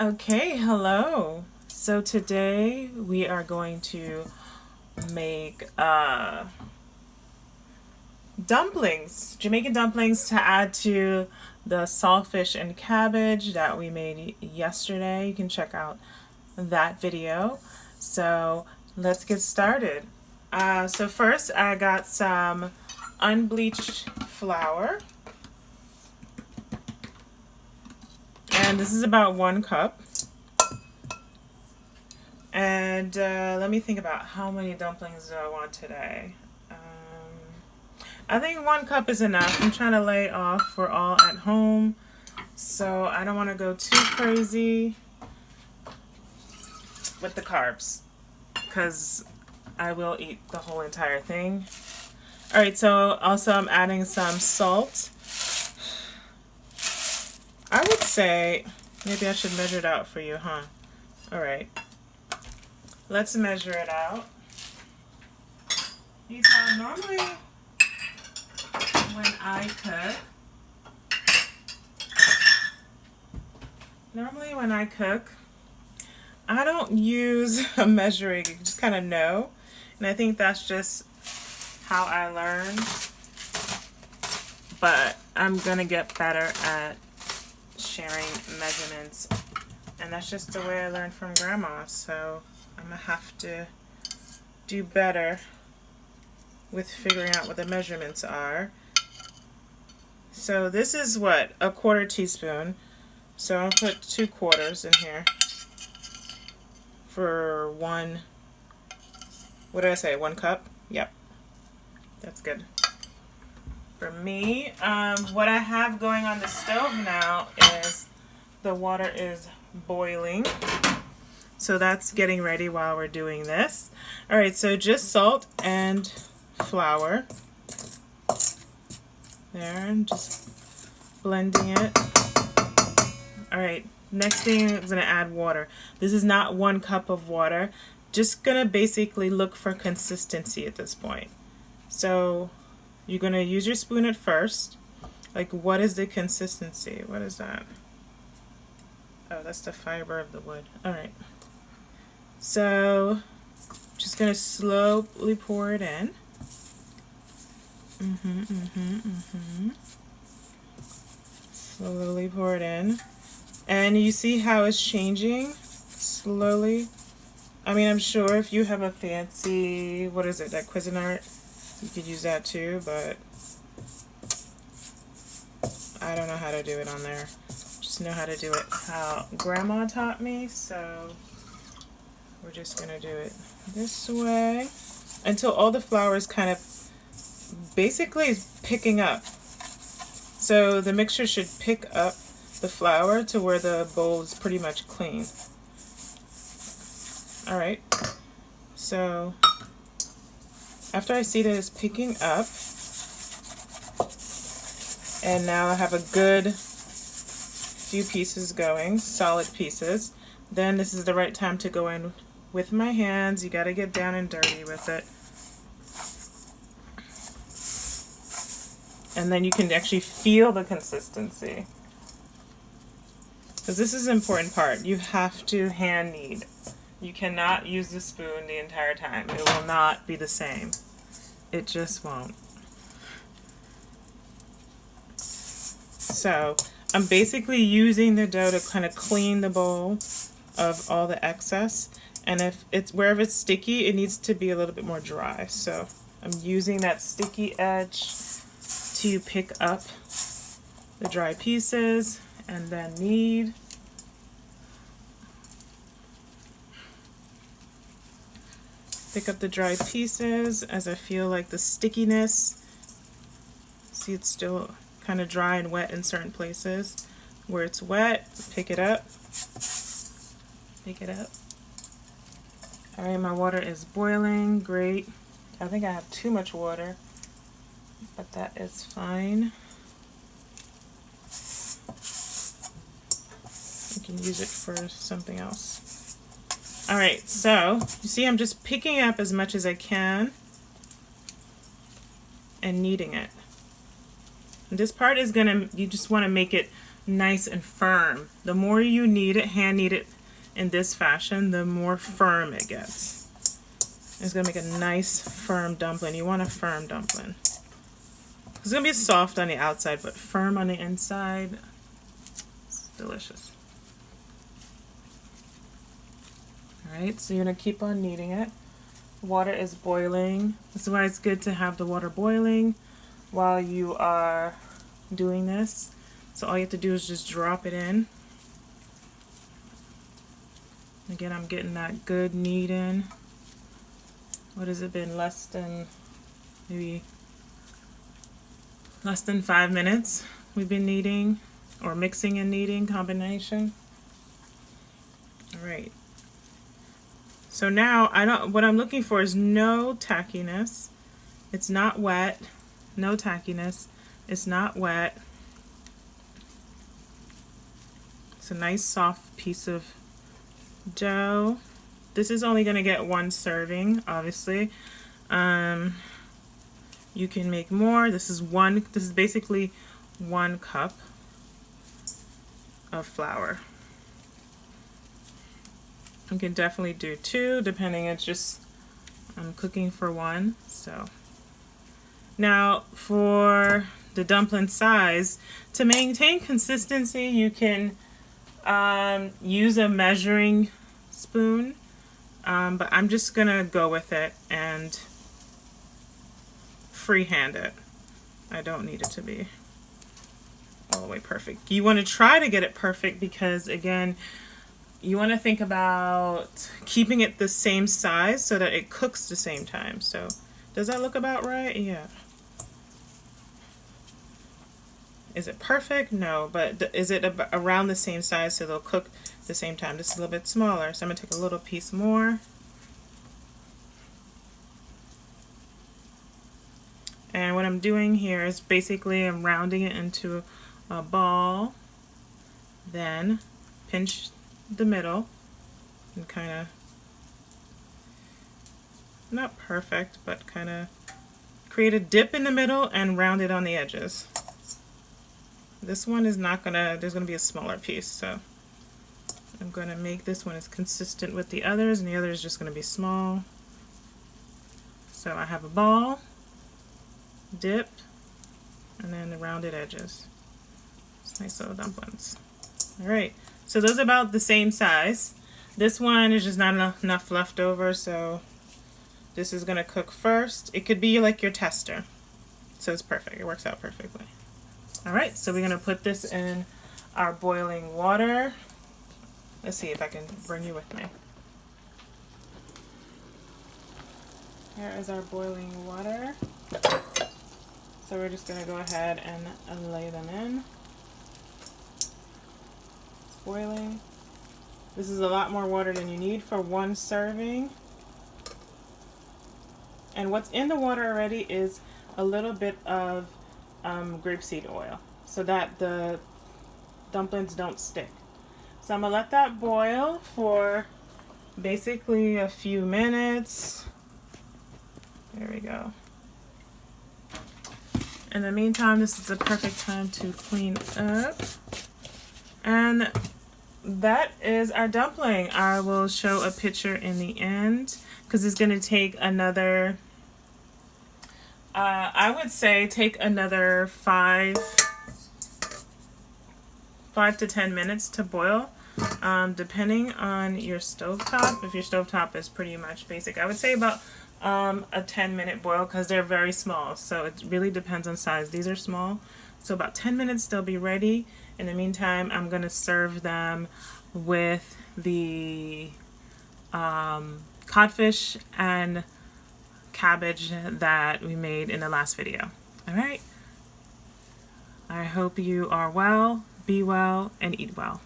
Okay, hello. So today we are going to make dumplings, Jamaican dumplings to add to the saltfish and cabbage that we made yesterday. You can check out that video. So let's get started. So first I got some unbleached flour, and this is about 1 cup. And let me think about how many dumplings do I want today. I think 1 cup is enough. I'm trying to lay off. We're all at home, so I don't want to go too crazy with the carbs because I will eat the whole entire thing. All right, so also I'm adding some salt. I would say maybe I should measure it out for you, huh? All right. Let's measure it out. You saw normally when I cook, I don't use a measuring, you just kind of know. And I think that's just how I learned. But I'm going to get better at sharing measurements. And that's just the way I learned from Grandma. So I'm going to have to do better with figuring out what the measurements are. So this is what? A 1/4 teaspoon. So I'll put 2/4 in here for one, what did I say, 1 cup? Yep, that's good. For me, what I have going on the stove now is the water is boiling. So that's getting ready while we're doing this. All right, so just salt and flour. There, I'm just blending it. All right, next thing I'm gonna add water. This is not 1 cup of water. Just gonna basically look for consistency at this point. So you're gonna use your spoon at first. Like, what is the consistency? What is that? Oh, that's the fiber of the wood. All right. So just gonna slowly pour it in. Slowly pour it in. And you see how it's changing slowly? I mean, I'm sure if you have a fancy, what is it, that Cuisinart, you could use that too, but I don't know how to do it on there. Just know how to do it how Grandma taught me, so we're just going to do it this way until all the flour is kind of basically picking up. So the mixture should pick up the flour to where the bowl is pretty much clean. All right, so after I see that it's picking up, and now I have a good few pieces going, solid pieces, then this is the right time to go in with my hands. You got to get down and dirty with it. And then you can actually feel the consistency. Because this is an important part. You have to hand knead. You cannot use the spoon the entire time. It will not be the same. It just won't. So I'm basically using the dough to kind of clean the bowl of all the excess. And if it's wherever it's sticky, it needs to be a little bit more dry. So I'm using that sticky edge to pick up the dry pieces and then knead. Pick up the dry pieces as I feel like the stickiness. See, it's still kind of dry and wet in certain places. Where it's wet, pick it up. Pick it up. All right, my water is boiling. Great. I think I have too much water, but that is fine. You can use it for something else. All right, so you see I'm just picking up as much as I can and kneading it. And this part is you just want to make it nice and firm. The more you knead it, hand knead it in this fashion, the more firm it gets. It's gonna make a nice firm dumpling. You want a firm dumpling. It's gonna be soft on the outside, but firm on the inside. It's delicious. Alright, so you're gonna keep on kneading it. Water is boiling. This is why it's good to have the water boiling while you are doing this. So all you have to do is just drop it in. Again, I'm getting that good knead in. What has it been? Maybe less than 5 minutes we've been kneading, or mixing and kneading combination. All right. So now what I'm looking for is no tackiness. It's not wet. No tackiness. It's not wet. It's a nice soft piece of dough. This is only going to get 1 serving, obviously. You can make more. This is basically 1 cup of flour. You can definitely do 2, depending. It's just I'm cooking for 1. So now for the dumpling size, to maintain consistency, you can use a measuring spoon, but I'm just gonna go with it and freehand it. I don't need it to be all the way perfect. You want to try to get it perfect because, again, you want to think about keeping it the same size so that it cooks the same time. So does that look about right? Yeah. Is it perfect? No, but is it around the same size so they'll cook the same time? This is a little bit smaller, so I'm going to take a little piece more. And what I'm doing here is basically I'm rounding it into a ball, then pinch the middle and kind of, not perfect, but kind of create a dip in the middle and round it on the edges. This one is not gonna, there's gonna be a smaller piece, so I'm gonna make this one as consistent with the others, and the other is just gonna be small. So I have a ball, dip, and then the rounded edges. It's nice little dumplings. Alright, so those are about the same size. This one is just not enough left over, so this is gonna cook first. It could be like your tester, so it's perfect. It works out perfectly. Alright, so we're gonna put this in our boiling water. Let's see if I can bring you with me. Here is our boiling water. So we're just gonna go ahead and lay them in. It's boiling. This is a lot more water than you need for 1 serving. And what's in the water already is a little bit of grapeseed oil so that the dumplings don't stick. So I'm gonna let that boil for basically a few minutes. There we go. In the meantime, this is the perfect time to clean up. And that is our dumpling. I will show a picture in the end because it's going to take another, I would say take another 5 to 10 minutes to boil, depending on your stovetop. If your stovetop is pretty much basic, I would say about a 10-minute boil because they're very small, so it really depends on size. These are small, so about 10 minutes they'll be ready. In the meantime, I'm going to serve them with the codfish and cabbage that we made in the last video. Alright, I hope you are well, be well, and eat well.